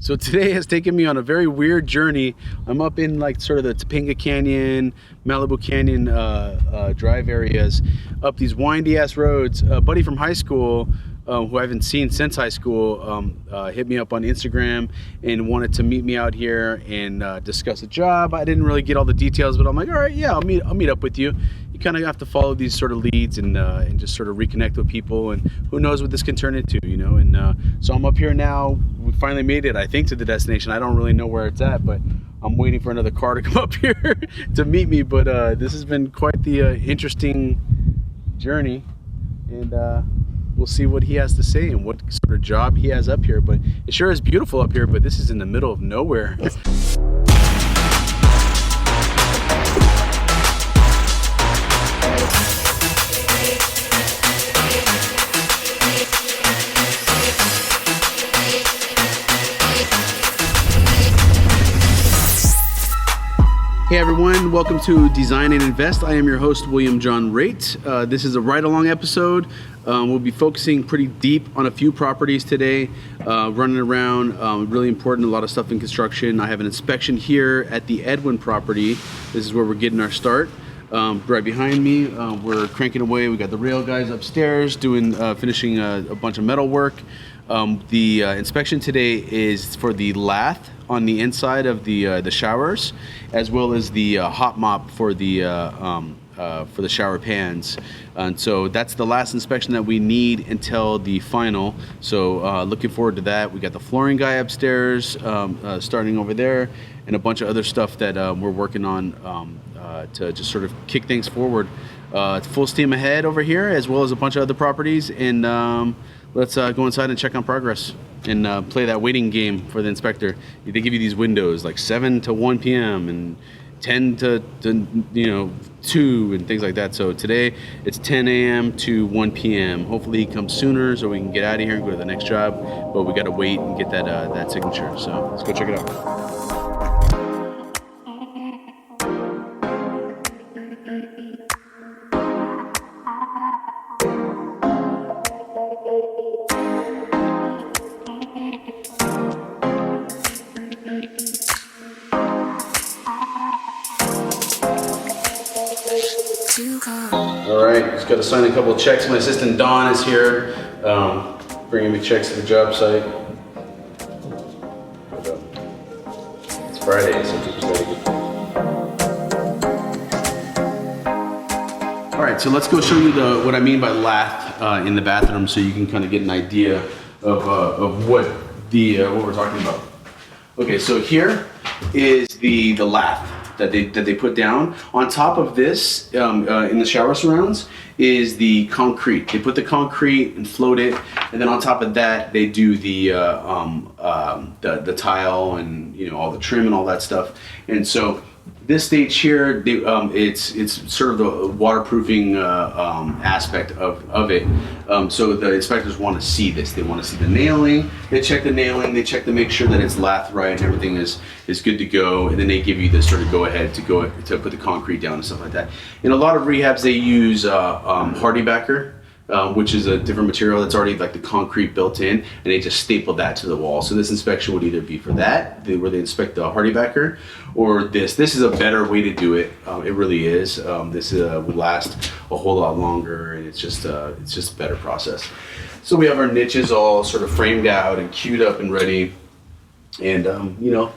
So today has taken me on a very weird journey. I'm up in like sort of the Topanga Canyon, Malibu Canyon drive areas, up these windy ass roads. A buddy from high school, who I haven't seen since high school, hit me up on Instagram and wanted to meet me out here and discuss a job. I didn't really get all the details, but I'm like, all right, yeah, I'll meet up with you. You kind of have to follow these sort of leads and just sort of reconnect with people, and who knows what this can turn into, you know. And so I'm up here now. We finally made it, I think, to the destination. I don't really know where it's at, but I'm waiting for another car to come up here to meet me. But this has been quite the interesting journey, and we'll see what he has to say and what sort of job he has up here. But it sure is beautiful up here, but this is in the middle of nowhere. Hey everyone, welcome to Design and Invest. I am your host, William John Raitt. This is a ride-along episode. We'll be focusing pretty deep on a few properties today, running around, really important, a lot of stuff in construction. I have an inspection here at the Edwin property. This is where we're getting our start. Right behind me, we're cranking away. We got the rail guys upstairs doing, finishing a bunch of metal work. The inspection today is for the lath on the inside of the showers, as well as the hot mop for the shower pans. And so that's the last inspection that we need until the final. So looking forward to that. We got the flooring guy upstairs starting over there, and a bunch of other stuff that we're working on to just sort of kick things forward. It's full steam ahead over here, as well as a bunch of other properties. And let's go inside and check on progress and play that waiting game for the inspector. They give you these windows like 7 to 1 p.m. and 10 to 2 and things like that. So today it's 10 a.m. to 1 p.m. Hopefully he comes sooner so we can get out of here and go to the next job. But we got to wait and get that signature. So let's go check it out. All right, just got to sign a couple of checks. My assistant Dawn is here, bringing me checks to the job site. It's Friday, so people's got to get. All right, so let's go show you what I mean by lath in the bathroom, so you can kind of get an idea of what we're talking about. Okay, so here is the lath that they put down. On top of this, in the shower surrounds, is the concrete. They put the concrete and float it, and then on top of that, they do the tile and all the trim and all that stuff. And so this stage here, it's sort of the waterproofing aspect of it. So the inspectors want to see this. They want to see the nailing. They check the nailing. They check to make sure that it's lath right and everything is good to go. And then they give you this sort of go ahead to put the concrete down and stuff like that. In a lot of rehabs, they use hardy backer, which is a different material that's already like the concrete built in, and they just staple that to the wall. So this inspection would either be for that, where they inspect the hardy backer, or this. This is a better way to do it. It really is. This will last a whole lot longer, and it's just a better process. So we have our niches all sort of framed out and queued up and ready. And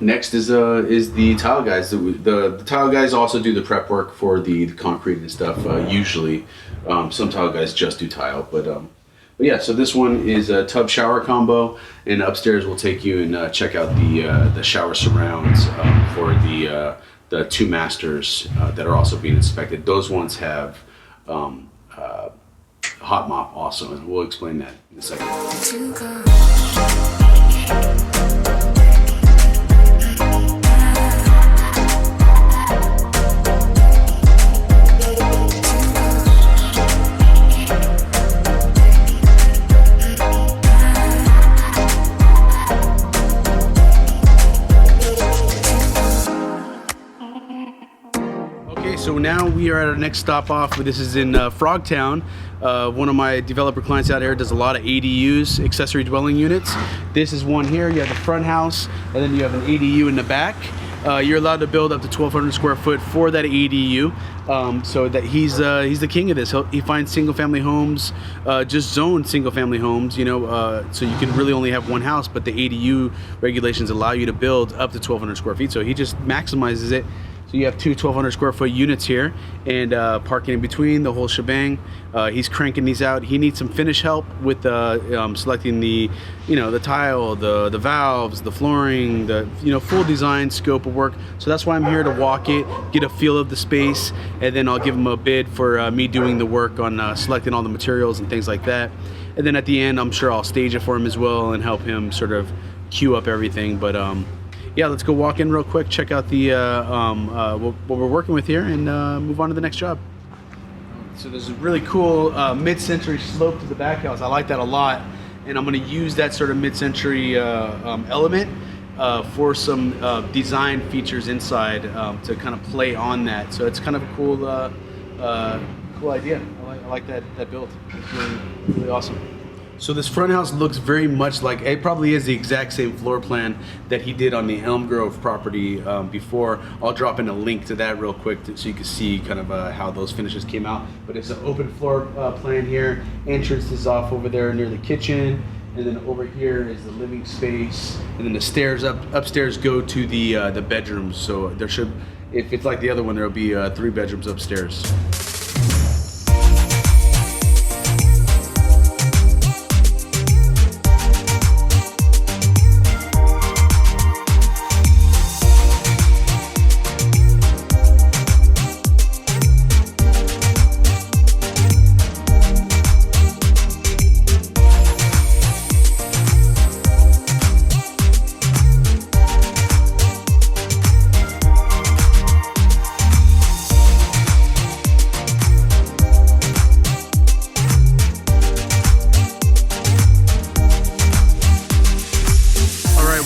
next is the tile guys. The tile guys also do the prep work for the concrete and stuff. Usually, some tile guys just do tile, but yeah. So this one is a tub shower combo, and upstairs we'll take you and check out the shower surrounds for the two masters that are also being inspected. Those ones have hot mop also, and we'll explain that in a second. So now we are at our next stop off. This is in Frogtown. One of my developer clients out here does a lot of ADUs, accessory dwelling units. This is one here. You have the front house, and then you have an ADU in the back. You're allowed to build up to 1,200 square foot for that ADU. So that he's the king of this. He finds single family homes, just zoned single family homes, you know, so you can really only have one house, but the ADU regulations allow you to build up to 1,200 square feet. So he just maximizes it. So you have two 1,200 square foot units here, and parking in between, the whole shebang. He's cranking these out. He needs some finish help with selecting the, you know, the tile, the valves, the flooring, the, you know, full design scope of work. So that's why I'm here, to walk it, get a feel of the space, and then I'll give him a bid for me doing the work on selecting all the materials and things like that. And then at the end, I'm sure I'll stage it for him as well and help him sort of queue up everything. But yeah, let's go walk in real quick, check out the what we're working with here, and move on to the next job. So there's a really cool mid-century slope to the back house. I like that a lot, and I'm going to use that sort of mid-century element for some design features inside to kind of play on that. So it's kind of a cool cool idea. I like that build. It's really awesome. So this front house looks very much like, it probably is the exact same floor plan that he did on the Elm Grove property before. I'll drop in a link to that real quick so you can see kind of how those finishes came out. But it's an open floor plan here. Entrance is off over there near the kitchen, and then over here is the living space, and then the stairs upstairs go to the bedrooms. So there should, if it's like the other one, there'll be 3 bedrooms upstairs.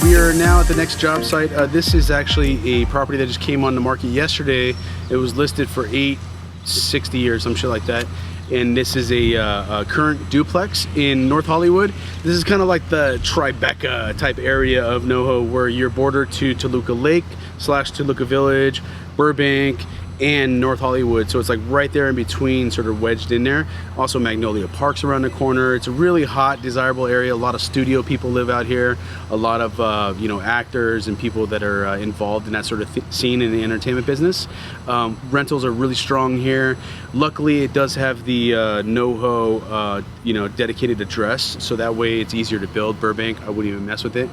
We are now at the next job site. This is actually a property that just came on the market yesterday. It was listed for $860 or some shit like that. And this is a current duplex in North Hollywood. This is kind of like the Tribeca type area of NoHo, where you're bordered to Toluca Lake / Toluca Village, Burbank, and North Hollywood. So it's like right there in between, sort of wedged in there. Also Magnolia Park's around the corner. It's a really hot, desirable area. A lot of studio people live out here. A lot of you know, actors and people that are involved in that sort of scene in the entertainment business. Rentals are really strong here. Luckily, it does have the NoHo you know, dedicated address, so that way it's easier to build. Burbank, I wouldn't even mess with it.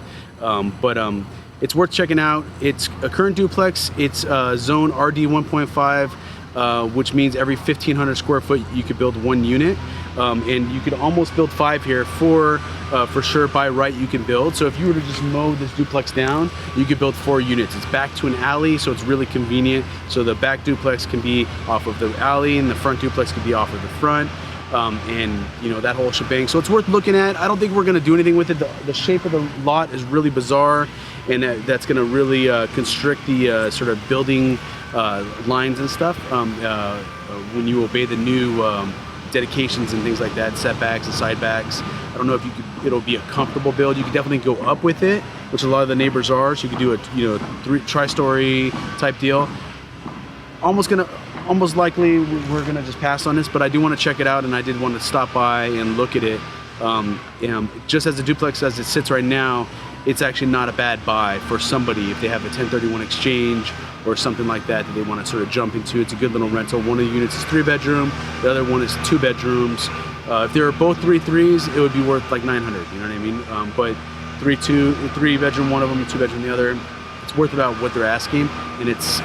It's worth checking out. It's a current duplex. It's zone RD 1.5, which means every 1,500 square foot you could build 1 unit, and you could almost build 5 here. For sure, by right you can build. So if you were to just mow this duplex down, you could build 4 units. It's back to an alley, so it's really convenient. So the back duplex can be off of the alley, and the front duplex can be off of the front. And you know, that whole shebang. So it's worth looking at. I don't think we're going to do anything with it. The shape of the lot is really bizarre, and that's going to really constrict the sort of building lines and stuff when you obey the new dedications and things like that, setbacks and sidebacks. I don't know if it'll be a comfortable build. You could definitely go up with it, which a lot of the neighbors are. So you could do a tri-story type deal. Almost likely we're gonna just pass on this, but I do want to check it out, and I did want to stop by and look at it. Just as a duplex as it sits right now, it's actually not a bad buy for somebody if they have a 1031 exchange or something like that they want to sort of jump into. It's a good little rental. One of the units is 3 bedroom, the other one is 2 bedrooms. If they were both 3.3s, it would be worth like 900, you know what I mean? But 3 bedroom one of them, 2 bedroom the other, it's worth about what they're asking, and it's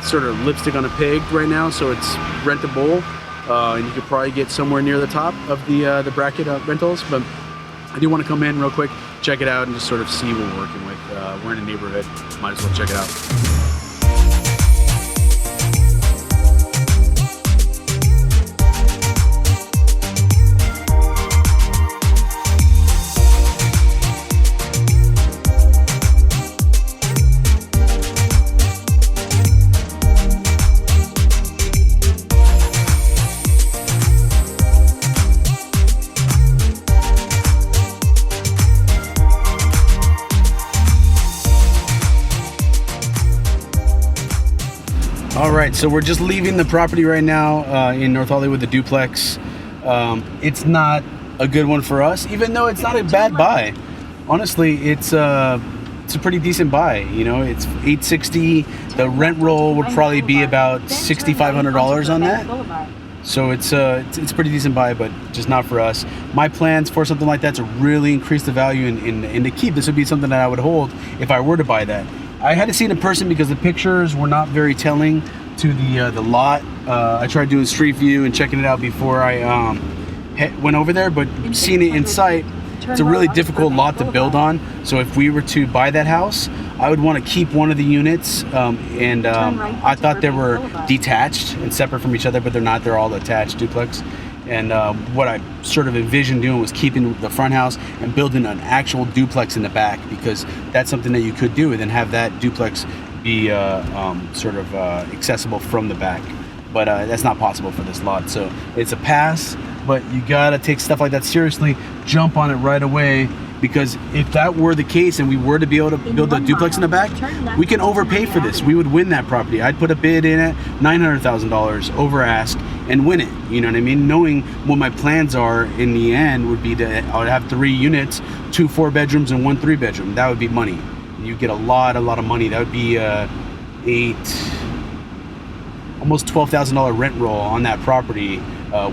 sort of lipstick on a pig right now, so it's rentable, and you could probably get somewhere near the top of the bracket rentals. But I do want to come in real quick, check it out, and just sort of see what we're working with. We're in a neighborhood, might as well check it out. All right, so we're just leaving the property right now in North Hollywood, the duplex. It's not a good one for us, even though it's not a bad buy. Honestly, it's a pretty decent buy. You know, it's $860. The rent roll would probably be about $6,500 on that. So it's a pretty decent buy, but just not for us. My plans for something like that to really increase the value and to keep. This would be something that I would hold if I were to buy that. I had to see it in person because the pictures were not very telling to the lot. I tried doing street view and checking it out before I went over there, but seeing it in sight, it's a really difficult lot to build on. So if we were to buy that house, I would want to keep one of the units, I thought they were detached and separate from each other, but they're not. They're all attached duplex. And what I sort of envisioned doing was keeping the front house and building an actual duplex in the back, because that's something that you could do, and then have that duplex be accessible from the back. But that's not possible for this lot, so it's a pass. But you gotta take stuff like that seriously, jump on it right away, because if that were the case and we were to be able to build a duplex in the back, we can overpay for this. We would win that property. I'd put a bid in at $900,000 over ask and win it. You know what I mean? Knowing what my plans are in the end would be that I would have 3 units, 2 4-bedrooms and 1 3-bedroom. That would be money. You get a lot of money. That would be almost $12,000 rent roll on that property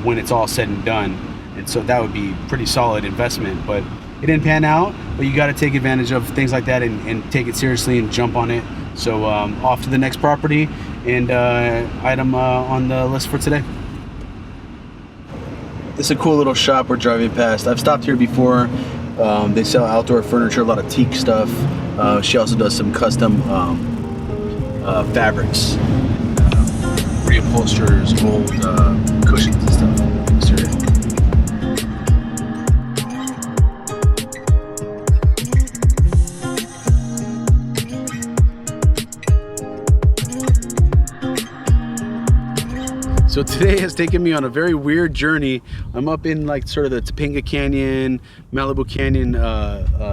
when it's all said and done. And so that would be pretty solid investment. But it didn't pan out, but you got to take advantage of things like that and take it seriously and jump on it. So off to the next property and item on the list for today. This is a cool little shop we're driving past. I've stopped here before. They sell outdoor furniture, a lot of teak stuff. She also does some custom fabrics, reupholsters, gold cushions and stuff. So today has taken me on a very weird journey. I'm up in like sort of the Topanga Canyon, Malibu Canyon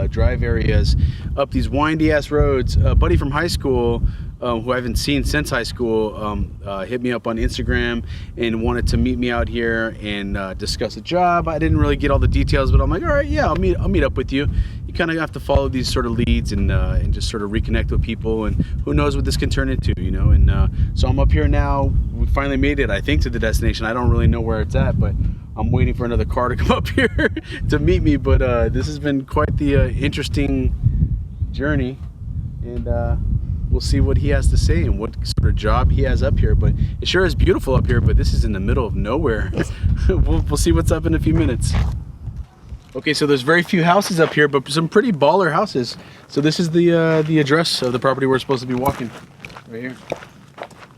drive areas, up these windy ass roads. A buddy from high school, who I haven't seen since high school, hit me up on Instagram and wanted to meet me out here and discuss a job. I didn't really get all the details, but I'm like, all right, yeah, I'll meet up with you. You kind of have to follow these sort of leads and just sort of reconnect with people, and who knows what this can turn into, you know. And so I'm up here now. We finally made it, I think, to the destination. I don't really know where it's at, but I'm waiting for another car to come up here to meet me. But this has been quite the interesting journey, and we'll see what he has to say and what sort of job he has up here. But it sure is beautiful up here, but this is in the middle of nowhere. We'll see what's up in a few minutes. Okay, so there's very few houses up here, but some pretty baller houses. So this is the address of the property we're supposed to be walking, right here.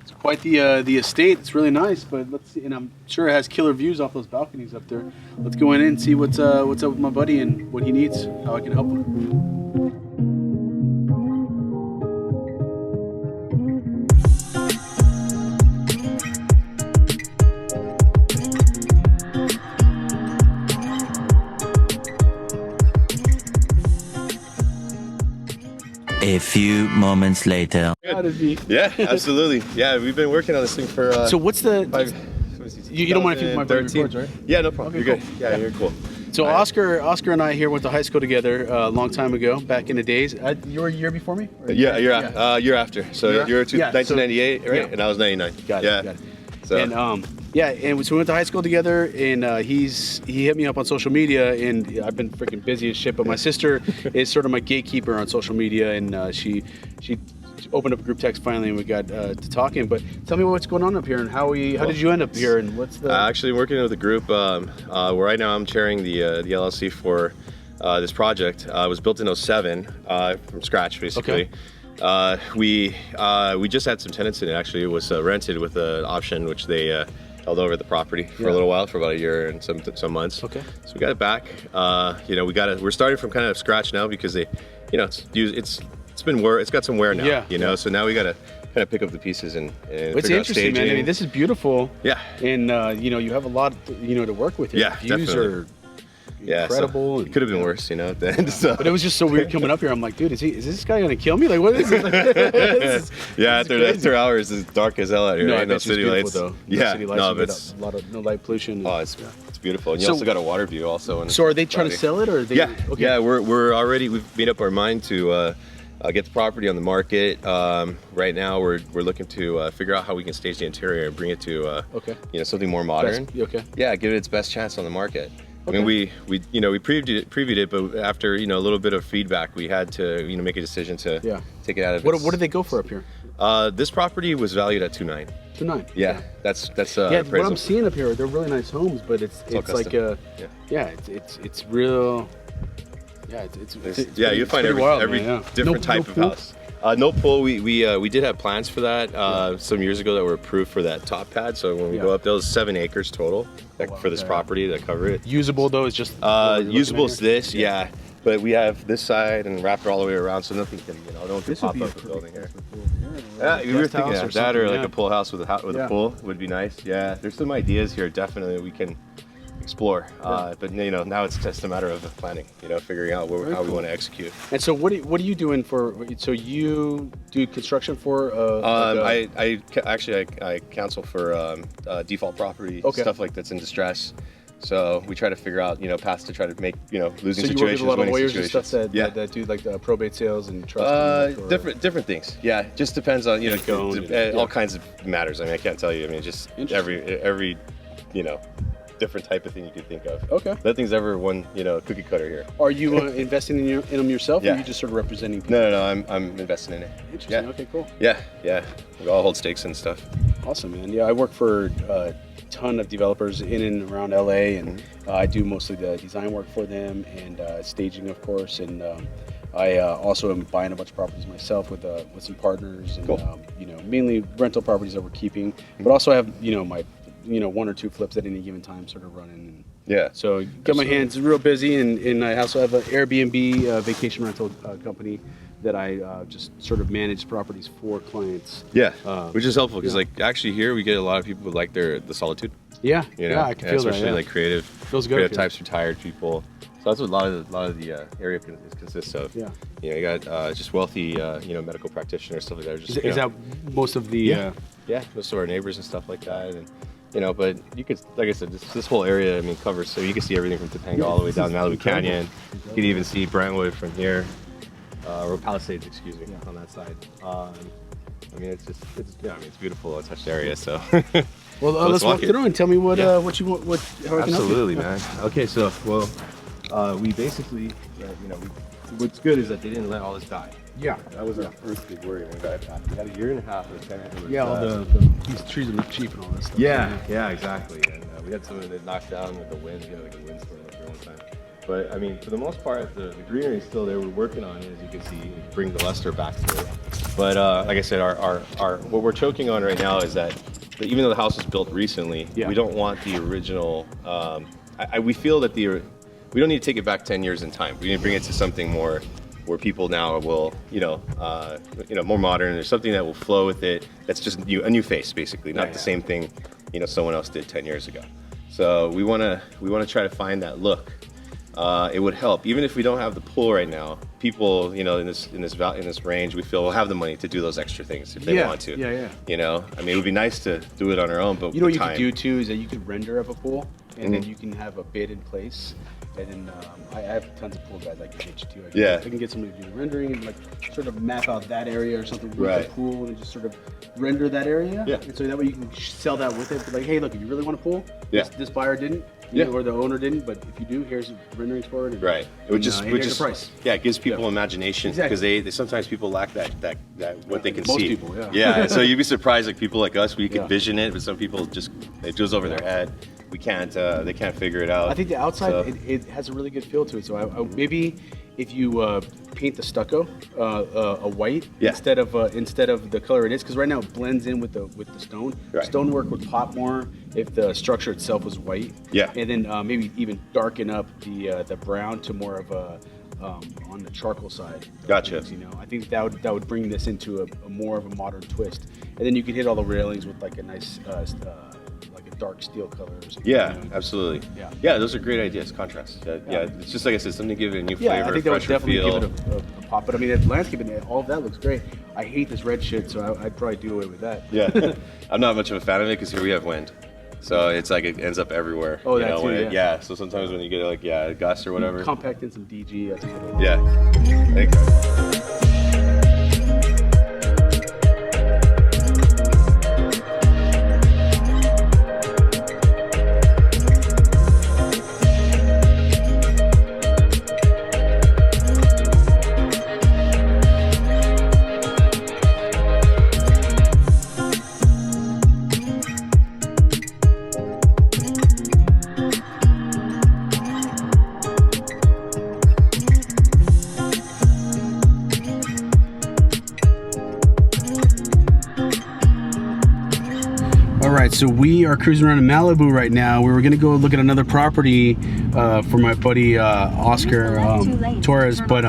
It's quite the estate. It's really nice, but let's see. And I'm sure it has killer views off those balconies up there. Let's go in and see what's up with my buddy and what he needs, how I can help him. A few moments later. Yeah, absolutely. Yeah, we've been working on this thing for. So what's the? You don't mind if you my buddy records, right? Yeah, no problem. Okay, you're cool. good. Yeah, you're cool. So Oscar and I here went to high school together a long time ago, back in the days. You were a year before me? Or year after. So you're 1998, right? Yeah. And I was 99. Got it. So. And so we went to high school together, and he hit me up on social media, and I've been freaking busy as shit. But my sister is sort of my gatekeeper on social media, and she opened up a group text finally, and we got to talking. But tell me what's going on up here, and how did you end up here, and what's the? Actually working with a group. Right now I'm chairing the LLC for this project. It was built in 2007 from scratch, basically. Okay. We just had some tenants in it. Actually, it was rented with an option, which they held over the property for a little while, for about a year and some months. Okay. So we got it back. We're starting from kind of scratch now, because it's got some wear now. Yeah. You know, so now we got to kind of pick up the pieces and it's figure out interesting, staging. man. I mean, this is beautiful. Yeah. And you have a lot, to work with here. Yeah, Views definitely. incredible. It could have been worse, you know, at the end. So. But it was just so weird coming up here. I'm like, dude, is this guy gonna kill me? Like, what is this? After hours, it's dark as hell out here. No, right? No city lights. Though. Yeah, city lights, no, but it's no light pollution. Oh, it's beautiful. And you also got a water view also. So are they trying to sell it, or are they? Yeah, okay. yeah. We've made up our mind to get the property on the market. Right now, we're looking to figure out how we can stage the interior and bring it to something more modern. Yeah, give it its best chance on the market. Okay. I mean, we previewed it, but after a little bit of feedback, we had to make a decision to take it out of. What did they go for up here? This property was valued at 2.9. 2.9. Yeah, that's what I'm seeing up here. They're really nice homes, but it's like it's real. Yeah, it's you find every different type of house. No pool. We did have plans for that some years ago that were approved for that top pad. So when we go up, there was 7 acres total for this property that cover it. Usable though is just usable is this, but we have this side and wrap it all the way around, so nothing can no one can pop up the building here. Yeah, we were thinking of that or like a pool house with a pool would be nice. Yeah, there's some ideas here definitely that we can explore, but now it's just a matter of planning, figuring out how we want to execute. And so what are you doing for? So you do construction for? I counsel for default property stuff like that's in distress. So we try to figure out paths to try to make losing situations. So you work with a lot of lawyers and stuff that do like the probate sales and trust. Different things. Yeah, just depends on all kinds of matters. I mean, I can't tell you. I mean, just every different type of thing you could think of. Okay. Nothing's ever one, cookie cutter here. Are you investing in them yourself, or are you just sort of representing people? No, I'm investing in it. Interesting. Yeah. Okay, cool. Yeah. We all hold stakes and stuff. Awesome, man. Yeah, I work for a ton of developers in and around LA, and I do mostly the design work for them and staging, of course, and I also am buying a bunch of properties myself with some partners, and cool. Mainly rental properties that we're keeping, but also I have my 1 or 2 flips at any given time sort of running. So get my hands real busy, and I also have an Airbnb vacation rental company that I just sort of manage properties for clients. Which is helpful because actually here we get a lot of people who like the solitude. I can feel that. Especially like creative types, retired people. So that's what a lot of the area consists of. You got just wealthy medical practitioners, stuff like that. Just, is that most of the? Most of our neighbors and stuff like that, and but you could, like I said, this whole area, covers, so you can see everything from Topanga all the way down Malibu Canyon. You can even see Brentwood from here, or Palisades, excuse me, on that side. It's beautiful, untouched area. So. Well, let's walk through and tell me what you want. How I can help you. Man. Okay, so we basically, what's good is that they didn't let all this die. Yeah, that was our first big worry. We had a 1.5 years of kind of all these trees are cheap and all this stuff. Yeah, exactly. And we had some of it knocked down with the wind. We had like a windstorm for one time. But I mean, for the most part, the greenery is still there. We're working on it, as you can see, bring the luster back to it. But like I said, our what we're choking on right now is that even though the house was built recently, we don't want the original. We feel that we don't need to take it back 10 years in time. We need to bring it to something more where people now will, more modern. There's something that will flow with it. That's just a new face, basically, not the same thing, someone else did 10 years ago. So we want to try to find that look. It would help, even if we don't have the pool right now. People, in this range, we feel will have the money to do those extra things if they want to. I mean, it would be nice to do it on our own, but what you could do too is that you could render up a pool, and then you can have a bid in place. And then I have tons of pool guys I can pitch to. I can get somebody to do the rendering and sort of map out that area or something with the pool and just sort of render that area. And so that way you can sell that with it. But like, hey, look, if you really want a pool, this buyer didn't, or the owner didn't, but if you do, here's renderings for it. It would just price. It gives people imagination because they sometimes people lack that what they can see. Most people, so you'd be surprised, like people like us, we can vision it, but some people just it goes over their head. We can't. They can't figure it out. I think the outside it has a really good feel to it. So maybe if you paint the stucco a white instead of the color it is, because right now it blends in with the stone. Stonework would pop more if the structure itself was white. And then maybe even darken up the brown to more of a on the charcoal side. Gotcha. Things, I think that would bring this into a more of a modern twist. And then you could hit all the railings with like a nice like dark steel color or something. Yeah, absolutely. Yeah. Yeah, those are great ideas. Contrast. Yeah, it's just like I said, something to give it a new Yeah, flavor, I think that would fresher definitely feel. give it a pop. But I mean, that landscaping, all of that looks great. I hate this red shit, so I'd probably do away with that. Yeah, I'm not much of a fan of it because here we have wind, so it's like it ends up everywhere. Oh, you that know, too, when yeah. So sometimes when you get like a gust or whatever. Compact in some DG. I think it'll- Yeah. Thanks. All right, so we are cruising around in Malibu right now. We were gonna go look at another property for my buddy Oscar Torres, but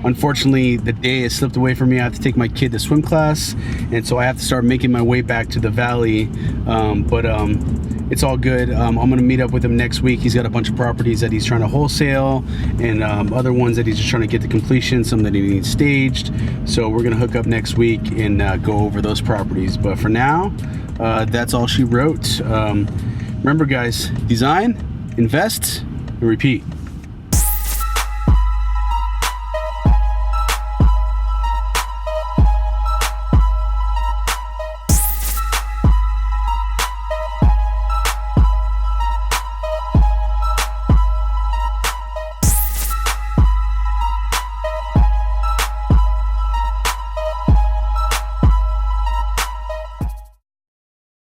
unfortunately the day has slipped away from me. I have to take my kid to swim class, and so I have to start making my way back to the valley. It's all good. I'm gonna meet up with him next week. He's got a bunch of properties that he's trying to wholesale, and other ones that he's just trying to get to completion, some that he needs staged. So we're gonna hook up next week and go over those properties. But for now, that's all she wrote. Remember guys, design, invest, and repeat.